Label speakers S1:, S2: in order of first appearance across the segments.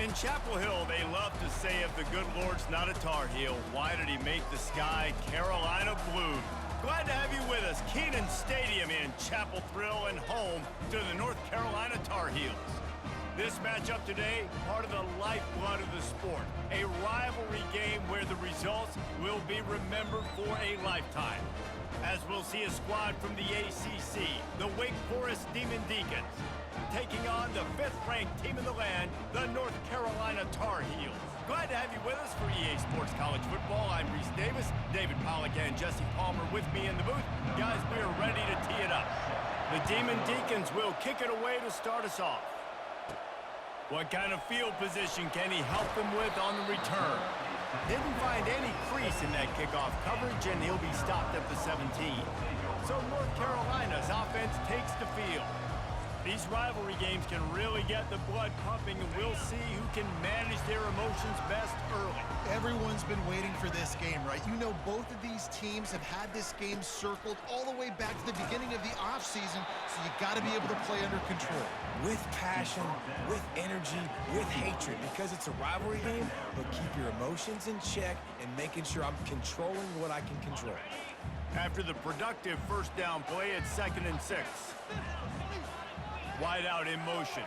S1: In Chapel Hill, they love to say if the good Lord's not a Tar Heel, why did he make the sky Carolina blue? Glad to have you with us. Kenan Stadium in Chapel Thrill and home to the North Carolina Tar Heels. This matchup today, part of the lifeblood of the sport. A rivalry game where the results will be remembered for a lifetime. As we'll see a squad from the ACC, the Wake Forest Demon Deacons, taking on the 5th-ranked team in the land, the North Carolina Tar Heels. Glad to have you with us for EA Sports College Football. I'm Reese Davis, David Pollack and Jesse Palmer with me in the booth. Guys, we are ready to tee it up. The Demon Deacons will kick it away to start us off. What kind of field position can he help them with on the return? Didn't find any crease in that kickoff coverage, and he'll be stopped at the 17. So North Carolina's offense takes the field. These rivalry games can really get the blood pumping, and we'll see who can manage their emotions best early.
S2: Everyone's been waiting for this game, right? You know, both of these teams have had this game circled all the way back to the beginning of the offseason, so you got to be able to play under control.
S3: With passion, with energy, with hatred, because it's a rivalry game, but keep your emotions in check and making sure I'm controlling what I can control.
S1: After the productive first down play, it's 2nd and 6. Wide out in motion.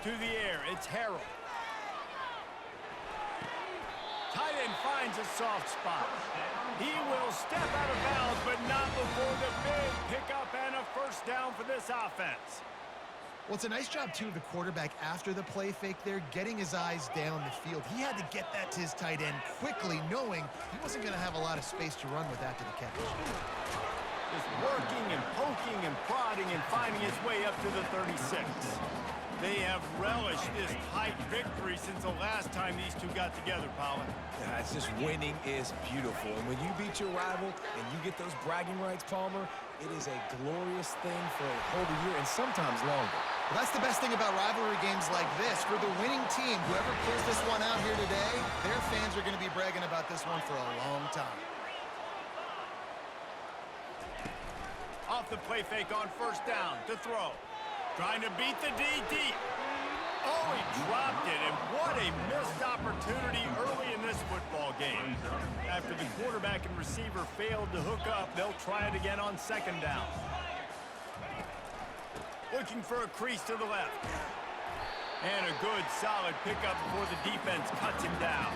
S1: To the air, it's Harrell. Tight end finds a soft spot. He will step out of bounds, but not before the big pickup and a first down for this offense.
S2: Well, it's a nice job, too, of the quarterback after the play fake there, getting his eyes down the field. He had to get that to his tight end quickly, knowing he wasn't going to have a lot of space to run with after the catch.
S1: Just working and poking and prodding and finding his way up to the 36. They have relished this tight victory since the last time these two got together, Pollard.
S3: Yeah, it's just winning is beautiful. And when you beat your rival and you get those bragging rights, Palmer, it is a glorious thing for a whole year and sometimes longer.
S2: Well, that's the best thing about rivalry games like this. For the winning team, whoever pulls this one out here today, their fans are going to be bragging about this one for a long time.
S1: Off the play fake on first down to throw. Trying to beat the D deep. Oh, he dropped it, and what a missed opportunity early in this football game. After the quarterback and receiver failed to hook up, they'll try it again on 2nd down. Looking for a crease to the left. And a good, solid pickup before the defense cuts him down.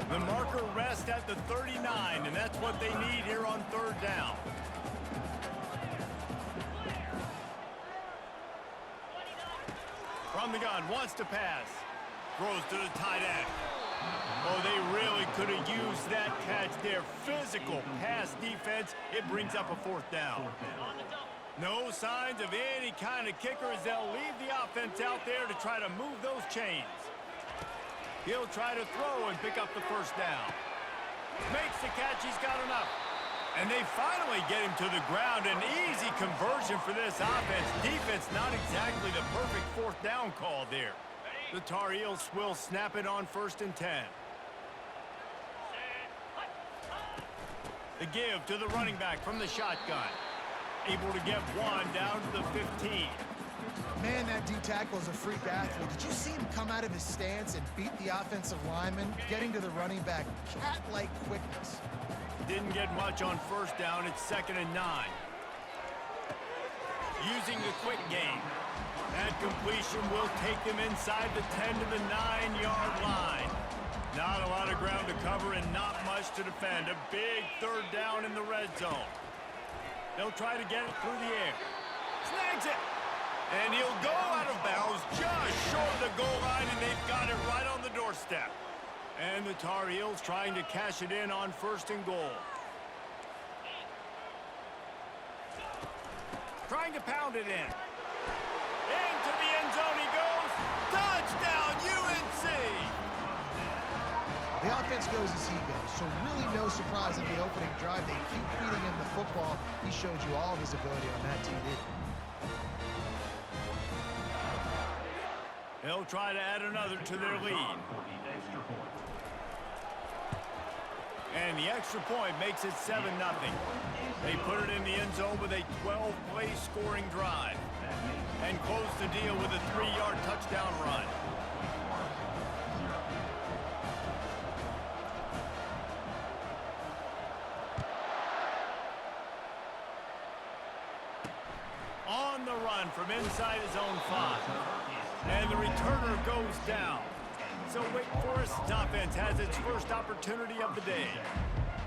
S1: The marker rests at the 39, and that's what they need here on 3rd down. From the gun, wants to pass. Throws to the tight end. Oh, they really could have used that catch there. Physical pass defense. It brings up a 4th down. No signs of any kind of kicker as they'll leave the offense out there to try to move those chains. He'll try to throw and pick up the first down. Makes the catch, he's got enough. And they finally get him to the ground. An easy conversion for this offense. Defense not exactly the perfect 4th down call there. The Tar Heels will snap it on 1st and 10. The give to the running back from the shotgun. Able to get one down to the 15.
S2: Man, that D-tackle is a freak athlete. Did you see him come out of his stance and beat the offensive lineman, getting to the running back? Cat-like quickness.
S1: Didn't get much on first down. It's 2nd and 9. Using the quick game. That completion will take them inside the 10 to the 9-yard line. Not a lot of ground to cover and not much to defend. A big 3rd down in the red zone. They'll try to get it through the air. Snags it. And he'll go out of bounds just short of the goal line, and they've got it right on the doorstep. And the Tar Heels trying to cash it in on 1st and goal. Trying to pound it in. Into the end zone he goes. Touchdown, UNC!
S2: The offense goes as he goes, so really no surprise in the opening drive. They keep feeding him the football. He showed you all of his ability on that TV.
S1: They'll try to add another to their lead. And the extra point makes it 7-0. They put it in the end zone with a 12-play scoring drive. and close the deal with a 3-yard touchdown run. On the run from inside his own 5. And the returner goes down. So Wake Forest's offense has its first opportunity of the day.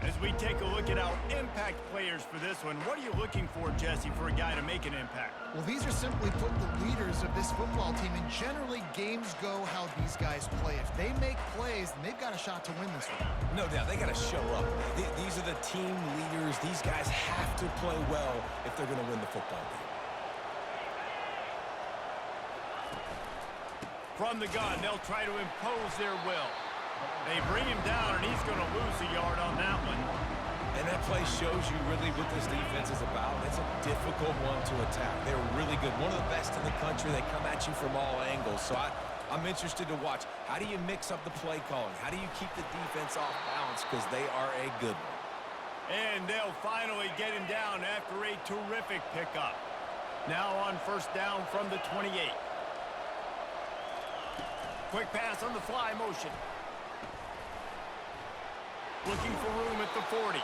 S1: As we take a look at our impact players for this one, what are you looking for, Jesse, for a guy to make an impact?
S2: Well, these are simply put the leaders of this football team, and generally games go how these guys play. If they make plays, then they've got a shot to win this one.
S3: No doubt, they got to show up. These are the team leaders. These guys have to play well if they're going to win the football game.
S1: From the gun, they'll try to impose their will. They bring him down, and he's going to lose a yard on that one.
S3: And that play shows you really what this defense is about. It's a difficult one to attack. They're really good. One of the best in the country. They come at you from all angles. So I'm interested to watch. How do you mix up the play calling? How do you keep the defense off balance? Because they are a good one.
S1: And they'll finally get him down after a terrific pickup. Now on first down from the 28. Quick pass on the fly motion. Looking for room at the 40.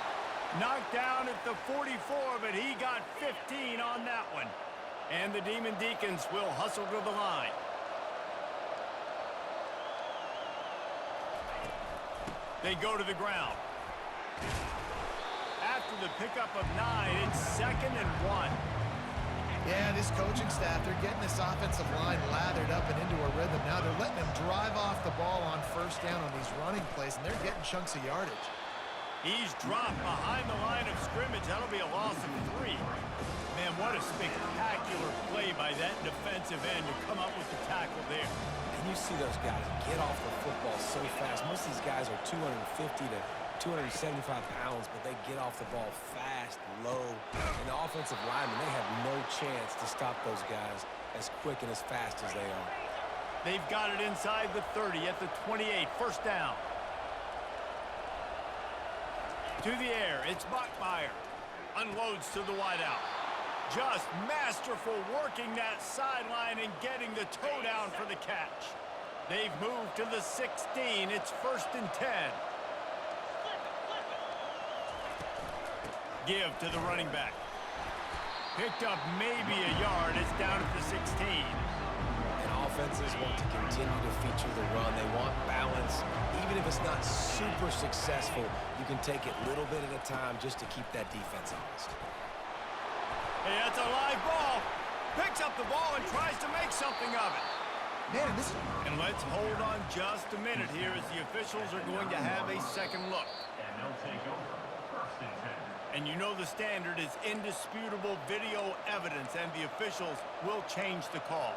S1: Knocked down at the 44, but he got 15 on that one. And the Demon Deacons will hustle to the line. They go to the ground. After the pickup of 9, it's 2nd and 1.
S2: Yeah, this coaching staff, they're getting this offensive line lathered up and into a rhythm. Now they're letting them drive off the ball on first down on these running plays, and they're getting chunks of yardage.
S1: He's dropped behind the line of scrimmage. That'll be a loss of 3. Man, what a spectacular play by that defensive end to come up with the tackle there.
S3: And you see those guys get off the football so fast. Most of these guys are 250 to 275 pounds, but they get off the ball fast, low. And the offensive linemen, they have no chance to stop those guys as quick and as fast as they are.
S1: They've got it inside the 30 at the 28. First down. To the air, it's Bachmeyer. Unloads to the wideout. Just masterful working that sideline and getting the toe down for the catch. They've moved to the 16. It's 1st and 10. Give to the running back. Picked up maybe a yard. It's down at the 16.
S3: And offenses want to continue to feature the run. They want balance. Even if it's not super successful, you can take it little bit at a time just to keep that defense honest.
S1: Hey, that's a live ball. Picks up the ball and tries to make something of it.
S2: Man, this is...
S1: And let's hold on just a minute here as the officials are going to have a second look.
S4: And they'll take over 1st and 10.
S1: And you know the standard is indisputable video evidence, and the officials will change the call.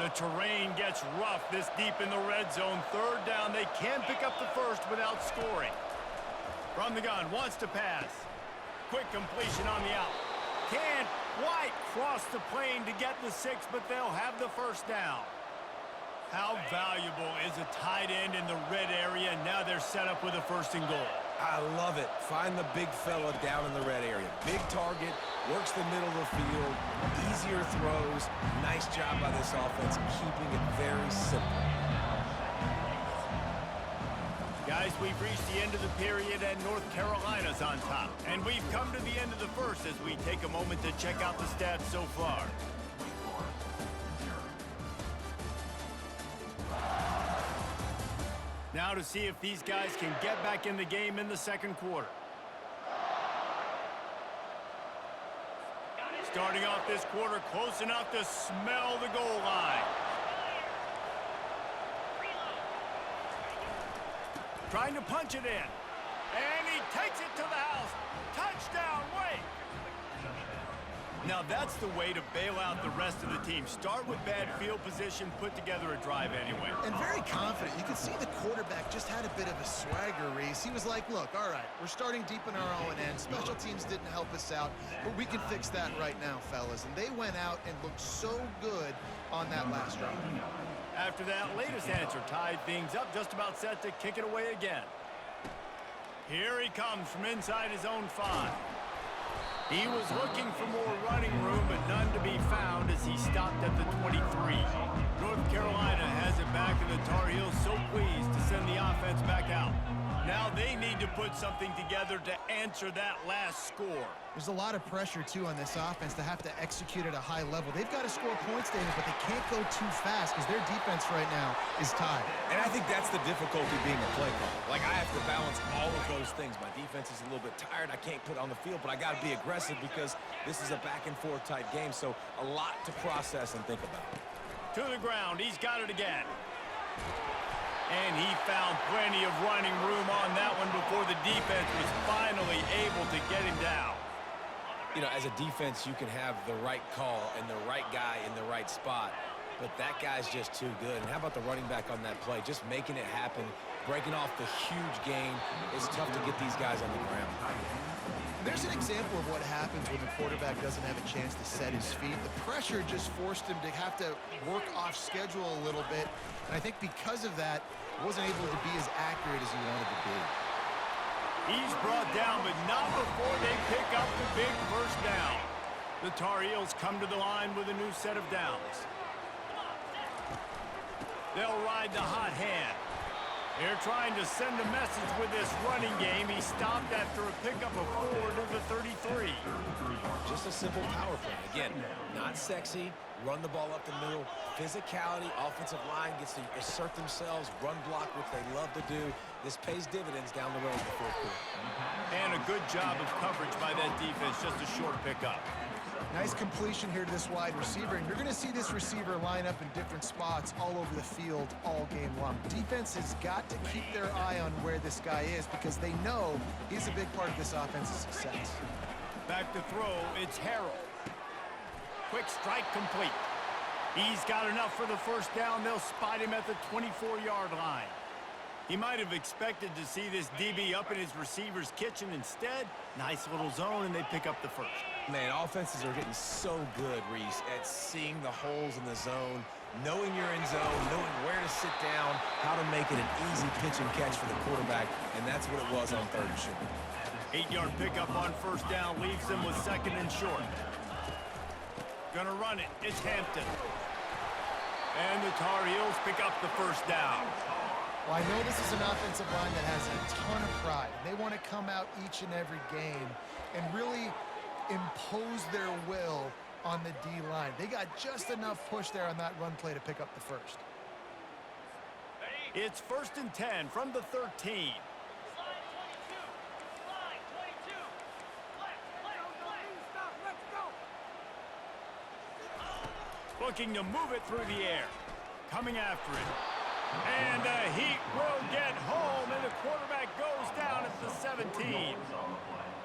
S1: The terrain gets rough this deep in the red zone. 3rd down, they can pick up the first without scoring. From the gun, wants to pass. Quick completion on the out. Can't quite cross the plane to get the 6, but they'll have the first down. How valuable is a tight end in the red area? Now they're set up with a 1st and goal.
S3: I love it. Find the big fella down in the red area. Big target, works the middle of the field, easier throws. Nice job by this offense, keeping it very simple.
S1: Guys, we've reached the end of the period, and North Carolina's on top. And we've come to the end of the first as we take a moment to check out the stats so far. Now to see if these guys can get back in the game in the second quarter. Starting off this quarter close enough to smell the goal line. Trying to punch it in. And he takes it to the house. Touchdown, Wake! Now that's the way to bail out the rest of the team. Start with bad field position, put together a drive anyway.
S2: And very confident. You can see the quarterback just had a bit of a swagger, Reese. He was like, look, all right, we're starting deep in our own end. Special teams didn't help us out, but we can fix that right now, fellas. And they went out and looked so good on that last drive.
S1: After that latest answer tied things up, just about set to kick it away again. Here he comes from inside his own 5. He was looking for more running room, but none to be found as he stopped at the 23. North Carolina has it back, and the Tar Heels so pleased to send the offense back out. Now they need to put something together to answer that last score.
S2: There's a lot of pressure, too, on this offense to have to execute at a high level. They've got to score points, David, but they can't go too fast because their defense right now is tied.
S3: And I think that's the difficulty being a play caller. Like, I have to balance all of those things. My defense is a little bit tired. I can't put it on the field, but I got to be aggressive because this is a back-and-forth type game, so a lot to process and think about.
S1: To the ground. He's got it again. And he found plenty of running room on that one before the defense was finally able to get him down.
S3: You know, as a defense, you can have the right call and the right guy in the right spot, but that guy's just too good. And how about the running back on that play? Just making it happen, breaking off the huge gain. It's tough to get these guys on the ground.
S2: There's an example of what happens when the quarterback doesn't have a chance to set his feet. The pressure just forced him to have to work off schedule a little bit. And I think because of that, he wasn't able to be as accurate as he wanted to be.
S1: He's brought down, but not before they pick up the big first down. The Tar Heels come to the line with a new set of downs. They'll ride the hot hand. They're trying to send a message with this running game. He stopped after a pickup of 4 to the 33.
S3: Just a simple power play. Again, not sexy, run the ball up the middle, physicality, offensive line gets to assert themselves, run block, which they love to do. This pays dividends down the road in the fourth quarter.
S1: And a good job of coverage by that defense, just a short pickup.
S2: Nice completion here to this wide receiver, and you're going to see this receiver line up in different spots all over the field all game long. Defense has got to keep their eye on where this guy is because they know he's a big part of this offense's success.
S1: Back to throw, it's Harrell. Quick strike complete. He's got enough for the first down. They'll spot him at the 24-yard line. He might have expected to see this DB up in his receiver's kitchen. Instead, nice little zone, and they pick up the first.
S3: Man, offenses are getting so good, Reese, at seeing the holes in the zone, knowing you're in zone, knowing where to sit down, how to make it an easy pitch and catch for the quarterback, and that's what it was on 3rd and short.
S1: 8-yard pickup on first down leaves them with 2nd and short. Gonna run it. It's Hampton. And the Tar Heels pick up the first down.
S2: Well, I know this is an offensive line that has a ton of pride. They want to come out each and every game and really impose their will on the D-line. They got just enough push there on that run play to pick up the first.
S1: It's 1st and 10 from the 13. Looking to move it through the air. Coming after it. And the Heat will get home, and the quarterback goes down at the 17.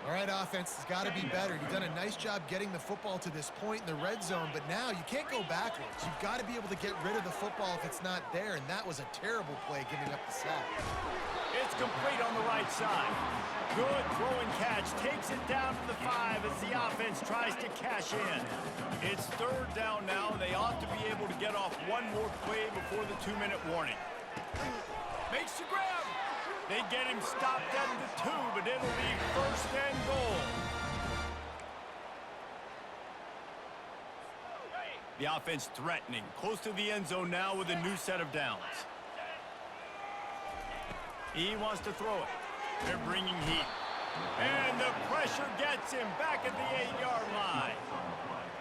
S2: All right, offense has got to be better. You've done a nice job getting the football to this point in the red zone, but now you can't go backwards. You've got to be able to get rid of the football if it's not there, and that was a terrible play giving up the sack.
S1: It's complete on the right side. Good throw and catch. Takes it down to the 5 as the offense tries to cash in. It's 3rd down now. They ought to be able to get off one more play before the 2-minute warning. Makes the grab. They get him stopped at the 2, but it'll be 1st and goal. The offense threatening. Close to the end zone now with a new set of downs. He wants to throw it. They're bringing heat. And the pressure gets him back at the 8-yard line.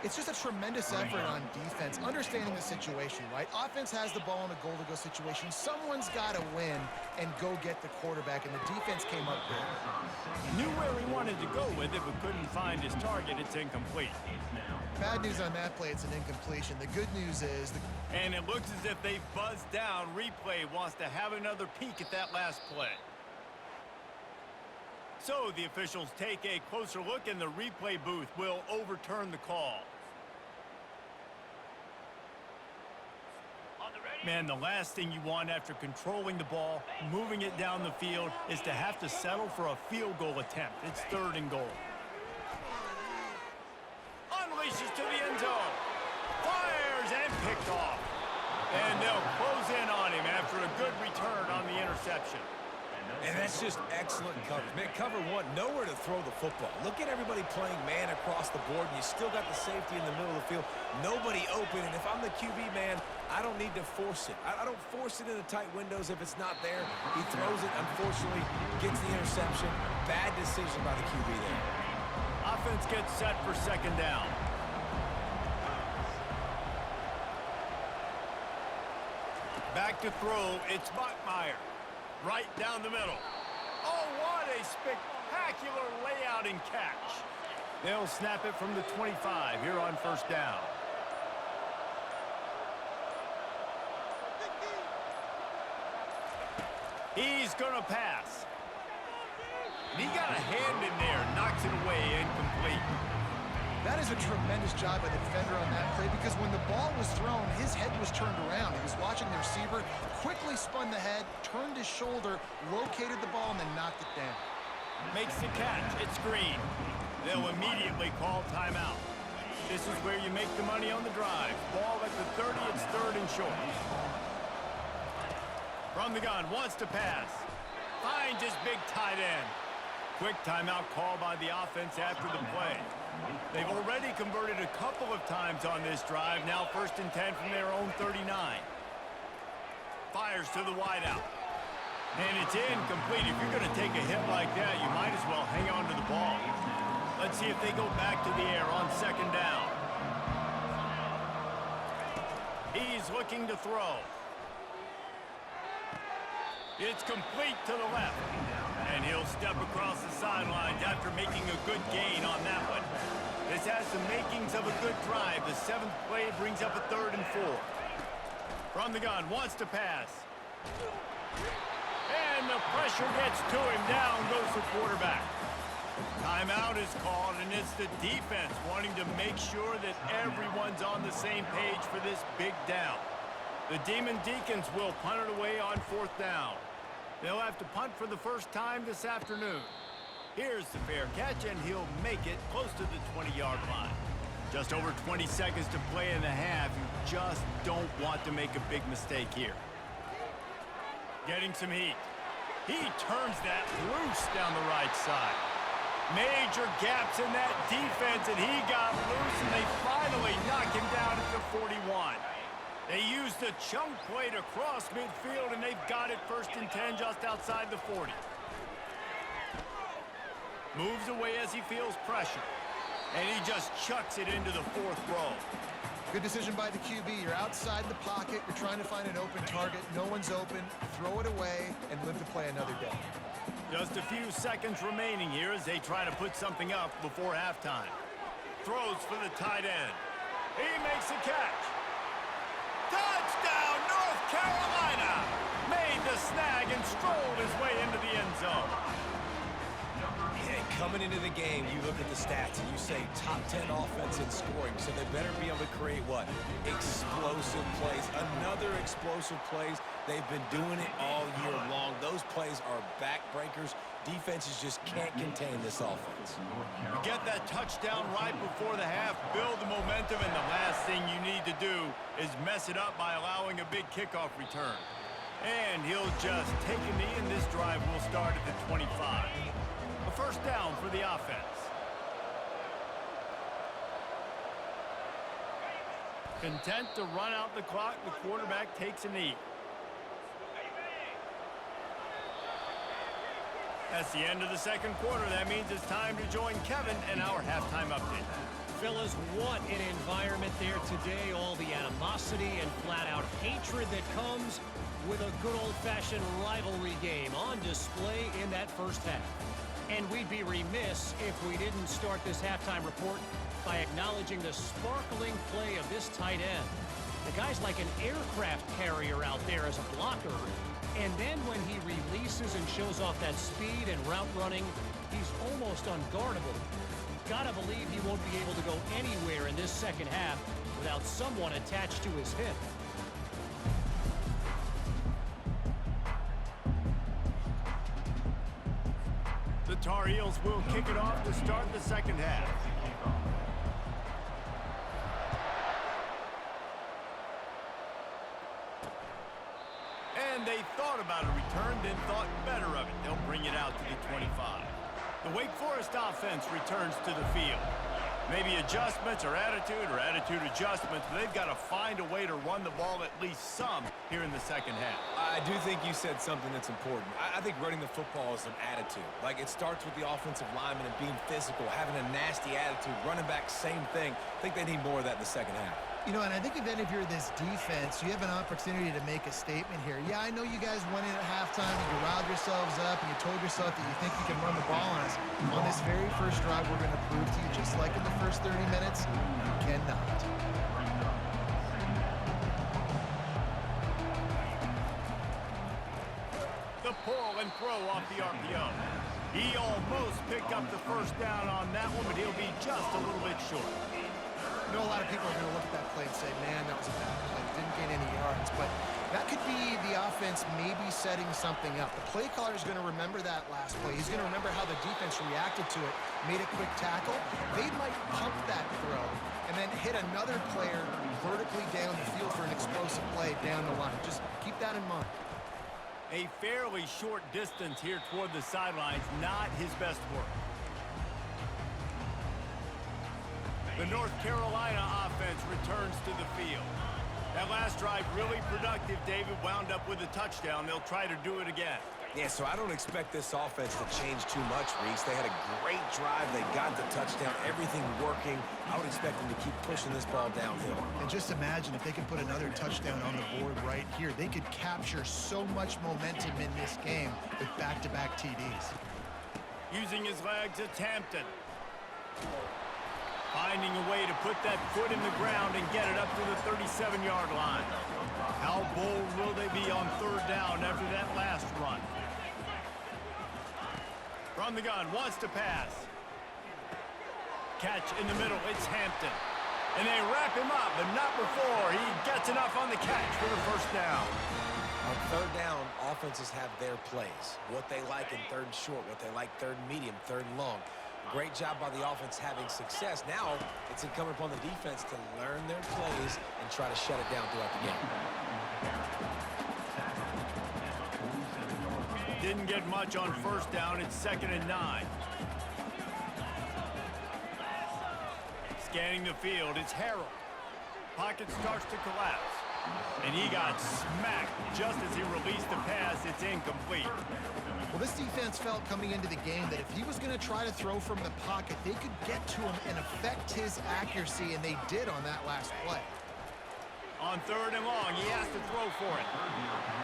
S2: It's just a tremendous effort on defense, understanding the situation, right? Offense has the ball in a goal-to-go situation. Someone's got to win and go get the quarterback, and the defense came up big.
S1: Knew where he wanted to go with it, but couldn't find his target. It's incomplete.
S2: Bad news on that play, it's an incompletion. The good news is...
S1: And it looks as if they've buzzed down. Replay wants to have another peek at that last play. So the officials take a closer look, and the replay booth will overturn the call. Man, the last thing you want after controlling the ball, moving it down the field, is to have to settle for a field goal attempt. It's 3rd and goal. Unleashes to the end zone. Fires and picked off. And they'll close in on him after a good return on the interception.
S3: And that's just excellent coverage. Man, cover one, nowhere to throw the football. Look at everybody playing man across the board, and you still got the safety in the middle of the field. Nobody open, and if I'm the QB, man, I don't need to force it. I don't force it in the tight windows if it's not there. He throws it, unfortunately, gets the interception. Bad decision by the QB there.
S1: Offense gets set for second down. Back to throw, it's Bachmeier. Right down the middle. Oh, what a spectacular layout and catch. They'll snap it from the 25 here on first down. He's going to pass. He got a hand in there, knocks it away, incomplete.
S2: That is a tremendous job by the defender on that play because when the ball was thrown, his head was turned around. He was watching the receiver, quickly spun the head, turned his shoulder, located the ball, and then knocked it down.
S1: Makes the catch. It's green. They'll immediately call timeout. This is where you make the money on the drive. Ball at the 30, it's third and short. From the gun, wants to pass. Finds his big tight end. Quick timeout call by the offense after the play. They've already converted a couple of times on this drive. Now first and 10 from their own 39. Fires to the wideout. And it's incomplete. If you're going to take a hit like that, you might as well hang on to the ball. Let's see if they go back to the air on second down. He's looking to throw. It's complete to the left. And he'll step across the sidelines after making a good gain on that one. This has the makings of a good drive. The seventh play brings up a third and 4. From the gun, wants to pass. And the pressure gets to him. Down goes the quarterback. Timeout is called, and it's the defense wanting to make sure that everyone's on the same page for this big down. The Demon Deacons will punt it away on fourth down. They'll have to punt for the first time this afternoon. Here's the fair catch, and he'll make it close to the 20-yard line. Just over 20 seconds to play in the half. You just don't want to make a big mistake here. Getting some heat. He turns that loose down the right side. Major gaps in that defense, and he got loose, and they finally knock him down at the 41. They used the chunk play to cross midfield, and they've got it first and 10 just outside the 40. Moves away as he feels pressure, and he just chucks it into the fourth row.
S2: Good decision by the QB. You're outside the pocket. You're trying to find an open target. No one's open. Throw it away and live to play another day.
S1: Just a few seconds remaining here as they try to put something up before halftime. Throws for the tight end. He makes a catch. Touchdown, North Carolina! Made the snag and strolled his way into the end zone.
S3: Yeah, coming into the game, you look at the stats and you say top 10 offense in scoring, so they better be able to create what? Explosive plays. Another explosive plays. They've been doing it all year long. Those plays are backbreakers. Defenses just can't contain this offense.
S1: You get that touchdown right before the half, build the momentum, and the last thing you need to do is mess it up by allowing a big kickoff return. And he'll just take a knee, and this drive will start at the 25. A first down for the offense. Content to run out the clock, the quarterback takes a knee. That's the end of the second quarter. That means it's time to join Kevin and our halftime update.
S5: Fellas, what an environment there today. All the animosity and flat-out hatred that comes with a good old-fashioned rivalry game on display in that first half. And we'd be remiss if we didn't start this halftime report by acknowledging the sparkling play of this tight end. The guy's like an aircraft carrier out there as a blocker. And then when he releases and shows off that speed and route running, he's almost unguardable. Gotta believe he won't be able to go anywhere in this second half without someone attached to his hip.
S1: The Tar Heels will kick it off to start the second half. And they thought about a return, then thought better of it. They'll bring it out to the 25. The Wake Forest offense returns to the field. Maybe adjustments or attitude adjustments, but they've got to find a way to run the ball at least some here in the second half.
S3: I do think you said something that's important. I think running the football is an attitude. Like, it starts with the offensive lineman and being physical, having a nasty attitude. Running back, same thing. I think they need more of that in the second half.
S2: You know, and I think then if you're this defense, you have an opportunity to make a statement here. Yeah, I know you guys went in at halftime and you riled yourselves up and you told yourself that you think you can run the ball on us. On this very first drive, we're going to prove to you, just like in the first 30 minutes, you cannot.
S1: The pull and throw off the RPO. He almost picked up the first down on that one, but he'll be just a little bit short.
S2: I know a lot of people are going to look at that play and say, man, that was a bad play. Didn't get any yards. But that could be the offense maybe setting something up. The play caller is going to remember that last play. He's going to remember how the defense reacted to it, made a quick tackle. They might pump that throw and then hit another player vertically down the field for an explosive play down the line. Just keep that in mind.
S1: A fairly short distance here toward the sidelines, not his best work. The North Carolina offense returns to the field. That last drive really productive. David wound up with a touchdown. They'll try to do it again.
S3: Yeah, so I don't expect this offense to change too much, Reese. They had a great drive. They got the touchdown, everything working. I would expect them to keep pushing this ball downhill.
S2: And just imagine if they can put another touchdown on the board right here. They could capture so much momentum in this game with back-to-back TDs.
S1: Using his legs, it's Hampton. Finding a way to put that foot in the ground and get it up to the 37-yard line. How bold will they be on third down after that last run? From the gun, wants to pass. Catch in the middle, it's Hampton. And they wrap him up, but not before he gets enough on the catch for the first down.
S3: On third down, offenses have their plays. What they like in third and short, what they like third and medium, third and long. Great job by the offense having success. Now it's incumbent upon the defense to learn their plays and try to shut it down throughout the game.
S1: Didn't get much on first down. It's 2nd and 9. Scanning the field, it's Harrell. Pocket starts to collapse. And he got smacked just as he released the pass. It's incomplete.
S2: Well, this defense felt coming into the game that if he was going to try to throw from the pocket, they could get to him and affect his accuracy, and they did on that last play.
S1: On third and long, he has to throw for it.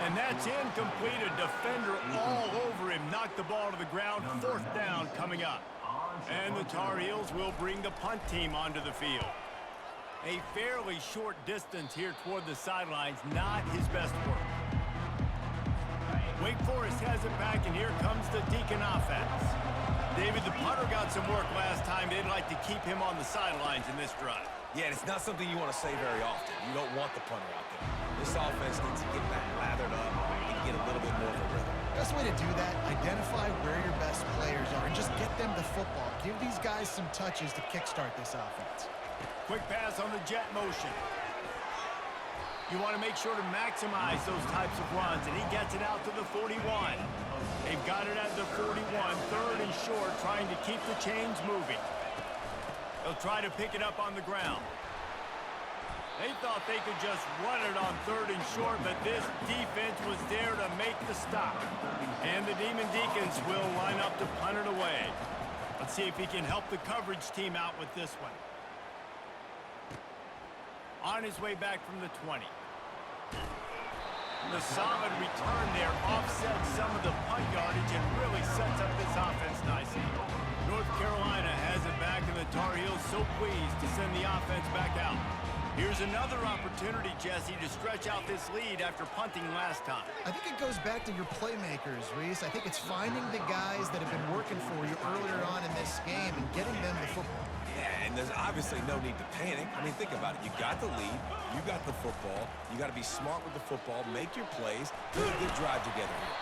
S1: And that's incomplete. A defender all over him. Knocked the ball to the ground. 4th down coming up. And the Tar Heels will bring the punt team onto the field. A fairly short distance here toward the sidelines. Not his best work. Wake Forest has it back, and here comes the Deacon offense. David, the punter got some work last time. They'd like to keep him on the sidelines in this drive.
S3: Yeah, it's not something you want to say very often. You don't want the punter out there. This offense needs to get back lathered up and get a little bit more of a rhythm.
S2: Best way to do that, identify where your best players are and just get them the football. Give these guys some touches to kickstart this offense.
S1: Quick pass on the jet motion. You want to make sure to maximize those types of runs, and he gets it out to the 41. They've got it at the 41, 3rd and short, trying to keep the chains moving. They'll try to pick it up on the ground. They thought they could just run it on 3rd and short, but this defense was there to make the stop. And the Demon Deacons will line up to punt it away. Let's see if he can help the coverage team out with this one. On his way back from the 20. The solid return there offsets some of the punt yardage and really sets up this offense nicely. North Carolina has it back, and the Tar Heels so pleased to send the offense back out. Here's another opportunity, Jesse, to stretch out this lead after punting last time.
S2: I think it goes back to your playmakers, Reese. I think it's finding the guys that have been working for you earlier on in this game and getting them the football.
S3: Yeah, and there's obviously no need to panic. I mean, think about it. You got the lead. You got the football. You got to be smart with the football. Make your plays. Put a good drive together here.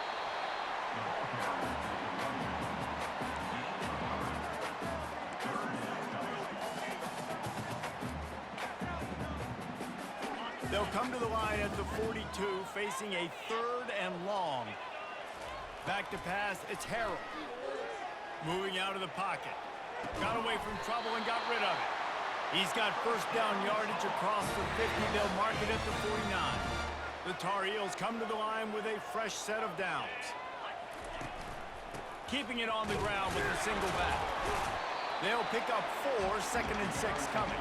S1: They'll come to the line at the 42, facing a 3rd and long. Back to pass, it's Harrell. Moving out of the pocket. Got away from trouble and got rid of it. He's got first down yardage across the 50. They'll mark it at the 49. The Tar Heels come to the line with a fresh set of downs. Keeping it on the ground with a single back. They'll pick up 4, 2nd and 6 coming.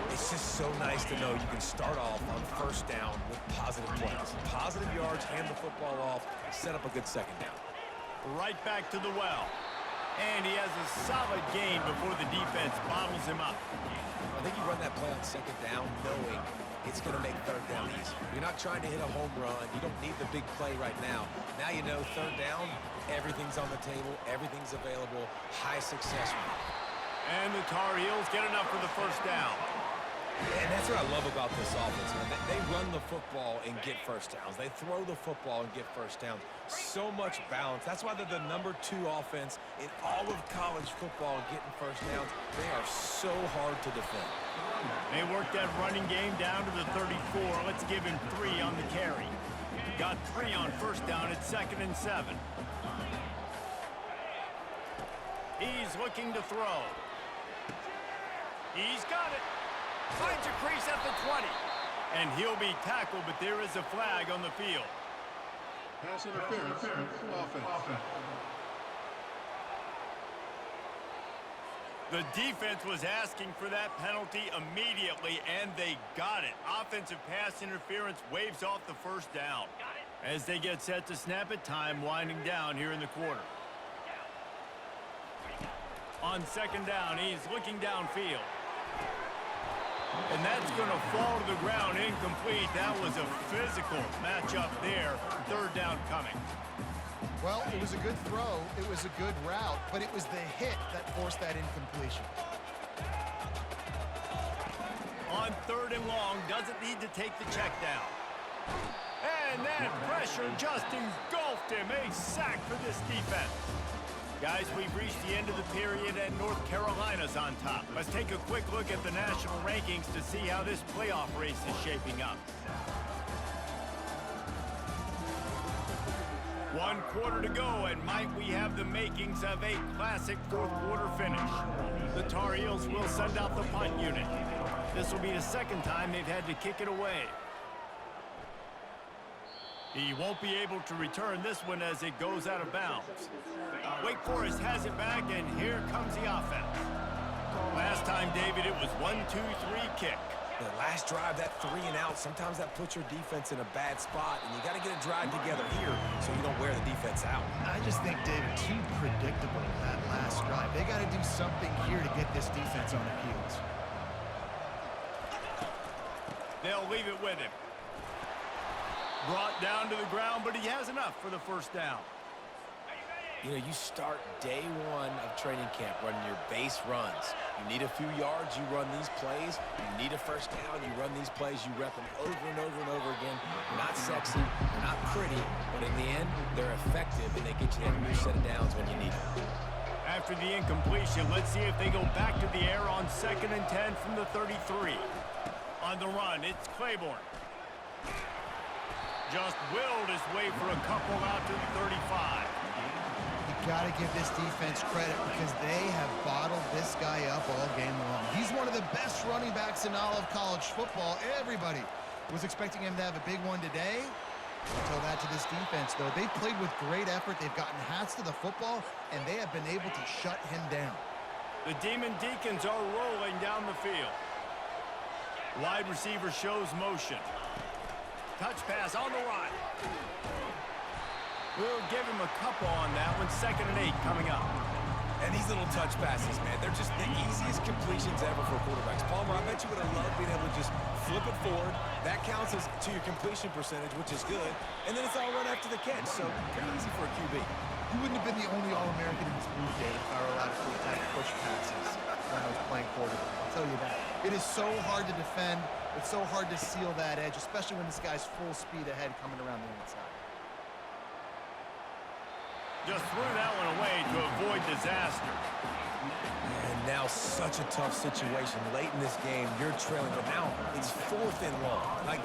S3: It's just so nice to know you can start off on first down with positive plays. Positive yards, hand the football off, set up a good second down.
S1: Right back to the well. And he has a solid gain before the defense bottles him up.
S3: I think you run that play on second down knowing it's going to make third down easy. You're not trying to hit a home run. You don't need the big play right now. Now you know third down, everything's on the table, everything's available, high success rate.
S1: And the Tar Heels get enough for the first down.
S3: And that's what I love about this offense, man. They run the football and get first downs. They throw the football and get first downs. So much balance. That's why they're the #2 offense in all of college football getting first downs. They are so hard to defend.
S1: They work that running game down to the 34. Let's give him 3 on the carry. Got 3 on first down at 2nd and 7. He's looking to throw. He's got it. Finds a crease at the 20. And he'll be tackled, but there is a flag on the field.
S6: Pass interference. Offense.
S1: The defense was asking for that penalty immediately, and they got it. Offensive pass interference waves off the first down. As they get set to snap it, time winding down here in the quarter. On second down, he's looking downfield. And that's going to fall to the ground incomplete. That was a physical matchup there. Third down coming.
S2: Well, it was a good throw. It was a good route, but it was the hit that forced that incompletion.
S1: On 3rd and long, doesn't need to take the check down. And that pressure just engulfed him. A sack for this defense. Guys, we've reached the end of the period and North Carolina's on top. Let's take a quick look at the national rankings to see how this playoff race is shaping up. 1 quarter to go, and might we have the makings of a classic 4th quarter finish. The Tar Heels will send out the punt unit. This will be the 2nd time they've had to kick it away. He won't be able to return this one as it goes out of bounds. Wake Forest has it back, and here comes the offense. Last time, David, it was 1-2-3 kick.
S3: The last drive, that 3 and out, sometimes that puts your defense in a bad spot, and you got to get a drive together here so you don't wear the defense out.
S2: I just think, David, too predictable that last drive. They got to do something here to get this defense on their heels.
S1: They'll leave it with him. Brought down to the ground, but he has enough for the first down.
S3: You know, you start day 1 of training camp running your base runs. You need a few yards, you run these plays. You need a first down, you run these plays. You rep them over and over and over again. They're not sexy, they're not pretty, but in the end, they're effective, and they get you that new set of downs when you need them.
S1: After the incompletion, let's see if they go back to the air on 2nd and 10 from the 33. On the run, it's Claiborne. Just willed his way for a couple out to the 35.
S2: Got to give this defense credit because they have bottled this guy up all game long. He's one of the best running backs in all of college football. Everybody was expecting him to have a big one today. Until that to this defense, though. They played with great effort. They've gotten hats to the football, and they have been able to shut him down.
S1: The Demon Deacons are rolling down the field. Wide receiver shows motion. Touch pass on the run. We'll give him a couple on that one. 2nd and 8 coming up.
S3: And these little touch passes, man, they're just the easiest completions ever for quarterbacks. Palmer, I bet you would have loved being able to just flip it forward. That counts as to your completion percentage, which is good. And then it's all run after the catch, so pretty easy for a QB.
S2: He wouldn't have been the only All-American in this booth, David, if I were allowed to attack push passes when I was playing quarterback. I'll tell you that. It is so hard to defend. It's so hard to seal that edge, especially when this guy's full speed ahead coming around the inside.
S1: Just threw that one away to avoid disaster.
S3: And now such a tough situation. Late in this game, you're trailing, but now it's 4th and long. Like,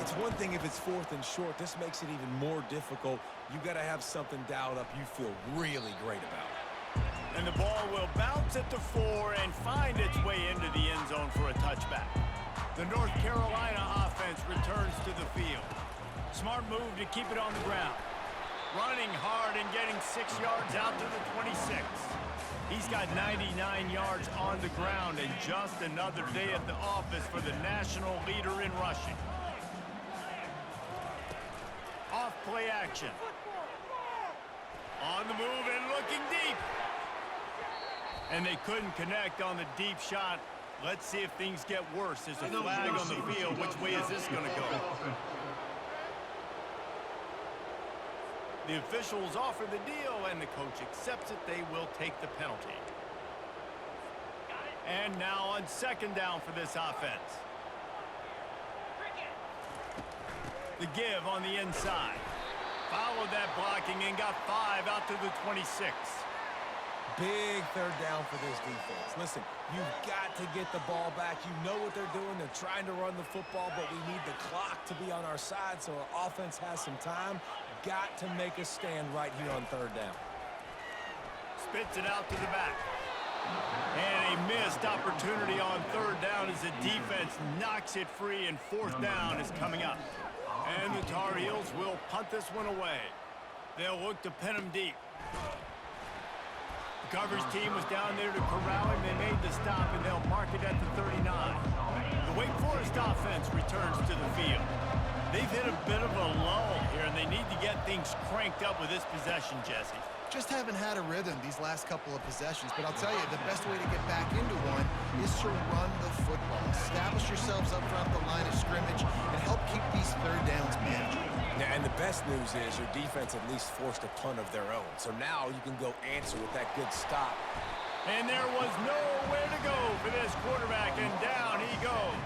S3: it's one thing if it's 4th and short. This makes it even more difficult. You got to have something dialed up you feel really great about.
S1: And the ball will bounce at the 4 and find its way into the end zone for a touchback. The North Carolina offense returns to the field. Smart move to keep it on the ground. Running hard and getting 6 yards out to the 26. He's got 99 yards on the ground and just another day at the office for the national leader in rushing. Off play action. On the move and looking deep. And they couldn't connect on the deep shot. Let's see if things get worse. There's a flag on the field. Which way is this going to go? The officials offer the deal, and the coach accepts it. They will take the penalty. And now on 2nd down for this offense. The give on the inside. Followed that blocking and got 5 out to the 26.
S3: Big 3rd down for this defense. Listen, you've got to get the ball back. You know what they're doing. They're trying to run the football, but we need the clock to be on our side so our offense has some time. Got to make a stand right here on 3rd down.
S1: Spits it out to the back. And a missed opportunity on 3rd down as the defense knocks it free, and 4th down is coming up. And the Tar Heels will punt this one away. They'll look to pin him deep. The coverage team was down there to corral him. They made the stop, and they'll mark it at the 39. The Wake Forest offense returns to the field. They've hit a bit of a lull here, and they need to get things cranked up with this possession, Jesse.
S2: Just haven't had a rhythm these last couple of possessions, but I'll tell you, the best way to get back into one is to run the football. Establish yourselves up front the line of scrimmage and help keep these 3rd downs manageable.
S3: Yeah, and the best news is your defense at least forced a punt of their own. So now you can go answer with that good stop.
S1: And there was nowhere to go for this quarterback, and down he goes.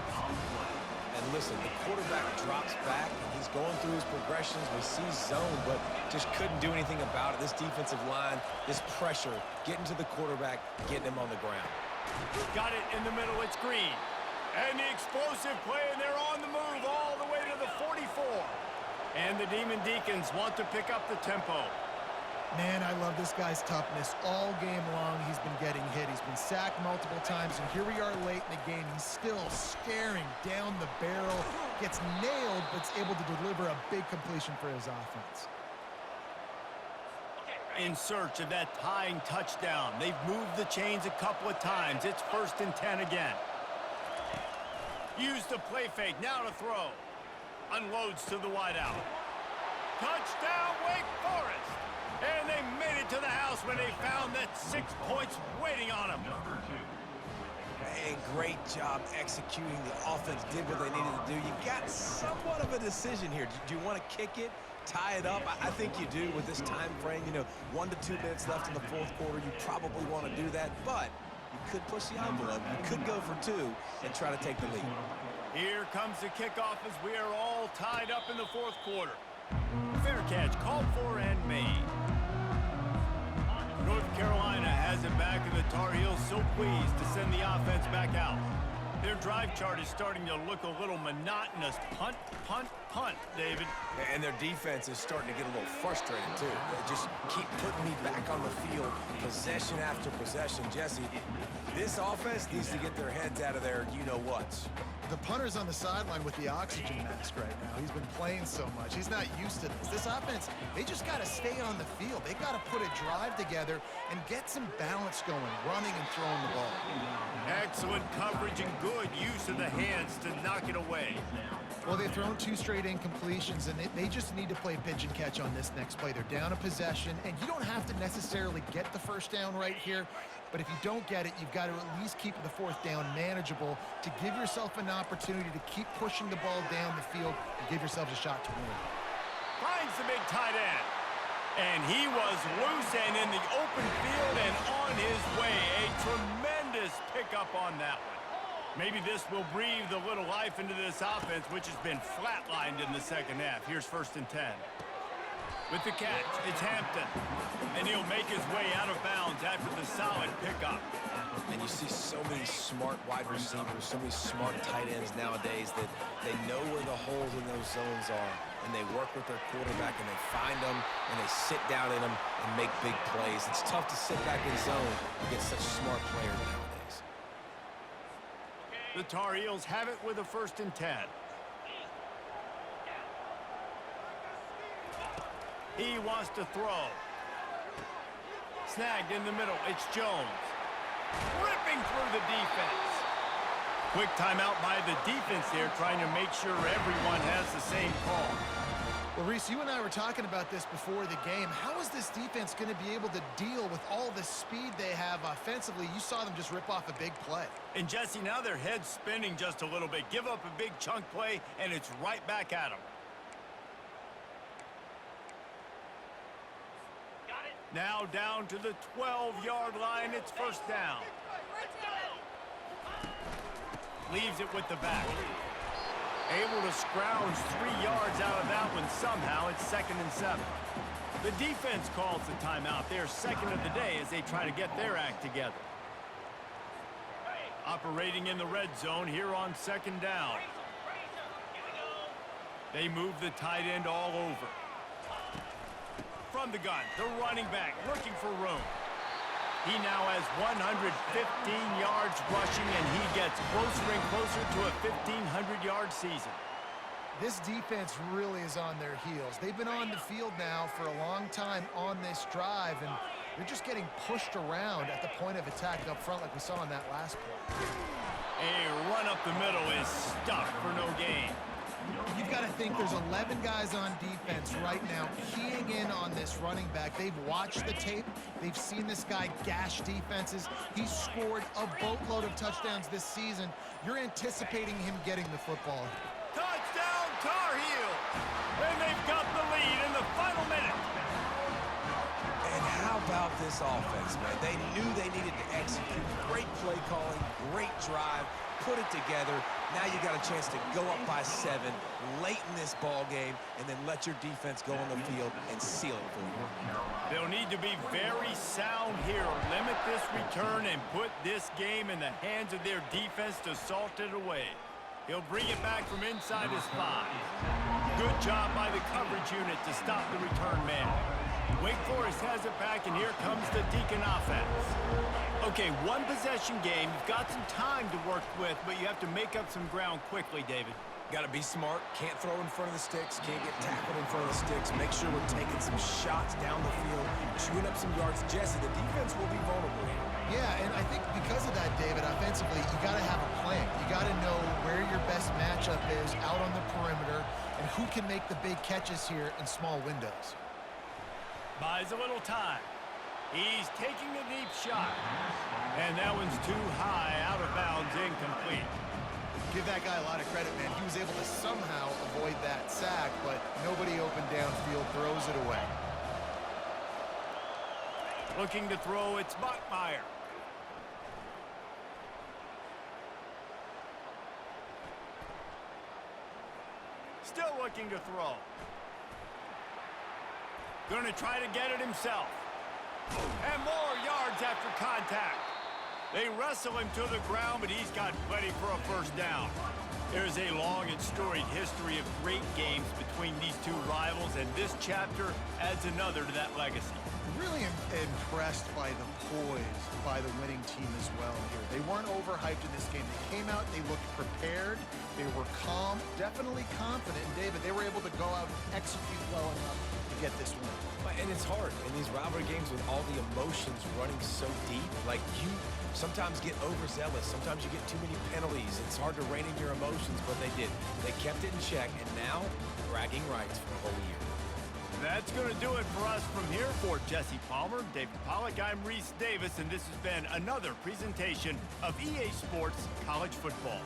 S3: And listen, the quarterback drops back, and he's going through his progressions. We see zone, but just couldn't do anything about it. This defensive line, this pressure, getting to the quarterback, getting him on the ground.
S1: Got it in the middle. It's Green. And the explosive play, and they're on the move all the way to the 44. And the Demon Deacons want to pick up the tempo.
S2: Man, I love this guy's toughness. All game long, he's been getting hit. He's been sacked multiple times, and here we are late in the game. He's still staring down the barrel, gets nailed, but is able to deliver a big completion for his offense.
S1: In search of that tying touchdown. They've moved the chains a couple of times. It's 1st and 10 again. Use the play fake. Now to throw. Unloads to the wideout. Touchdown, Wake Forest! And they made it to the house when they found that 6 points waiting on them.
S3: Hey, great job executing. The offense did what they needed to do. You got somewhat of a decision here. Do you want to kick it, tie it up? I think you do with this time frame. You know, 1 to 2 minutes left in the 4th quarter. You probably want to do that, but you could push the envelope. You could go for 2 and try to take the lead.
S1: Here comes the kickoff as we are all tied up in the 4th quarter. Fair catch called for and made. North Carolina has it back, and the Tar Heels so pleased to send the offense back out. Their drive chart is starting to look a little monotonous. Punt, punt, punt, David.
S3: And their defense is starting to get a little frustrated, too. They just keep putting me back on the field, possession after possession. Jesse, this offense needs to get their heads out of their you-know-whats.
S2: The punter's on the sideline with the oxygen mask right now. He's been playing so much. He's not used to this. This offense, they just got to stay on the field. They've got to put a drive together and get some balance going, running and throwing the ball.
S1: Excellent coverage and good use of the hands to knock it away.
S2: Well, they've thrown 2 straight incompletions, and they just need to play pitch and catch on this next play. They're down a possession, and you don't have to necessarily get the 1st down right here. But if you don't get it, you've got to at least keep the 4th down manageable to give yourself an opportunity to keep pushing the ball down the field and give yourselves a shot to win.
S1: Finds the big tight end. And he was loose and in the open field and on his way. A tremendous pickup on that one. Maybe this will breathe a little life into this offense, which has been flatlined in the 2nd half. Here's 1st and 10. With the catch, it's Hampton. And he'll make his way out of bounds after the solid pickup.
S3: And you see so many smart wide receivers, so many smart tight ends nowadays that they know where the holes in those zones are. And they work with their quarterback, and they find them, and they sit down in them and make big plays. It's tough to sit back in zone against such smart players nowadays.
S1: The Tar Heels have it with a 1st and 10. He wants to throw. Snagged in the middle. It's Jones. Ripping through the defense. Quick timeout by the defense here, trying to make sure everyone has the same call.
S2: Well, Reese, you and I were talking about this before the game. How is this defense going to be able to deal with all the speed they have offensively? You saw them just rip off a big play.
S1: And Jesse, now their head's spinning just a little bit. Give up a big chunk play, and it's right back at them. Now down to the 12-yard line. It's 1st down. Leaves it with the back. Able to scrounge 3 yards out of that one somehow. It's 2nd and 7. The defense calls the timeout. They're 2nd of the day as they try to get their act together. Operating in the red zone here on 2nd down. They move the tight end all over. From the gun, the running back looking for room. He now has 115 yards rushing, and he gets closer and closer to a 1,500-yard season.
S2: This defense really is on their heels. They've been on the field now for a long time on this drive, and they're just getting pushed around at the point of attack up front like we saw on that last play.
S1: A run up the middle is stuck for no gain.
S2: You've got to think there's 11 guys on defense right now keying in on this running back. They've watched the tape. They've seen this guy gash defenses. He's scored a boatload of touchdowns this season. You're anticipating him getting the football.
S1: Touchdown, Tar Heels! And they've got the lead in the final minute.
S3: And how about this offense, man? They knew they needed to execute. Great play calling, great drive, put it together. Now you got a chance to go up by 7 late in this ball game and then let your defense go on the field and seal it for you.
S1: They'll need to be very sound here. Limit this return and put this game in the hands of their defense to salt it away. He'll bring it back from inside his 5. Good job by the coverage unit to stop the return man. Wake Forest has it back, and here comes the Deacon offense. Okay, 1 possession game. You've got some time to work with, but you have to make up some ground quickly, David.
S3: Got to be smart. Can't throw in front of the sticks. Can't get tackled in front of the sticks. Make sure we're taking some shots down the field, chewing up some yards. Jesse, the defense will be vulnerable here.
S2: Yeah, and I think because of that, David, offensively, you got to have a plan. You got to know where your best matchup is out on the perimeter and who can make the big catches here in small windows.
S1: Buys a little time. He's taking a deep shot. And that one's too high, out of bounds, incomplete.
S2: Give that guy a lot of credit, man. He was able to somehow avoid that sack, but nobody open downfield, throws it away.
S1: Looking to throw, it's Bachmeier. Still looking to throw. Going to try to get it himself. And more yards after contact. They wrestle him to the ground, but he's got plenty for a 1st down. There's a long and storied history of great games between these two rivals, and this chapter adds another to that legacy.
S2: Really impressed by the poise by the winning team as well here. They weren't overhyped in this game. They came out, they looked prepared, they were calm, definitely confident. And David, they were able to go out and execute well enough to get this win.
S3: And it's hard in these rivalry games with all the emotions running so deep. Like, you sometimes get overzealous. Sometimes you get too many penalties. It's hard to rein in your emotions, but they did. They kept it in check, and now bragging rights for the whole year.
S1: That's going to do it for us from here. For Jesse Palmer, David Pollack, I'm Reese Davis, and this has been another presentation of EA Sports College Football.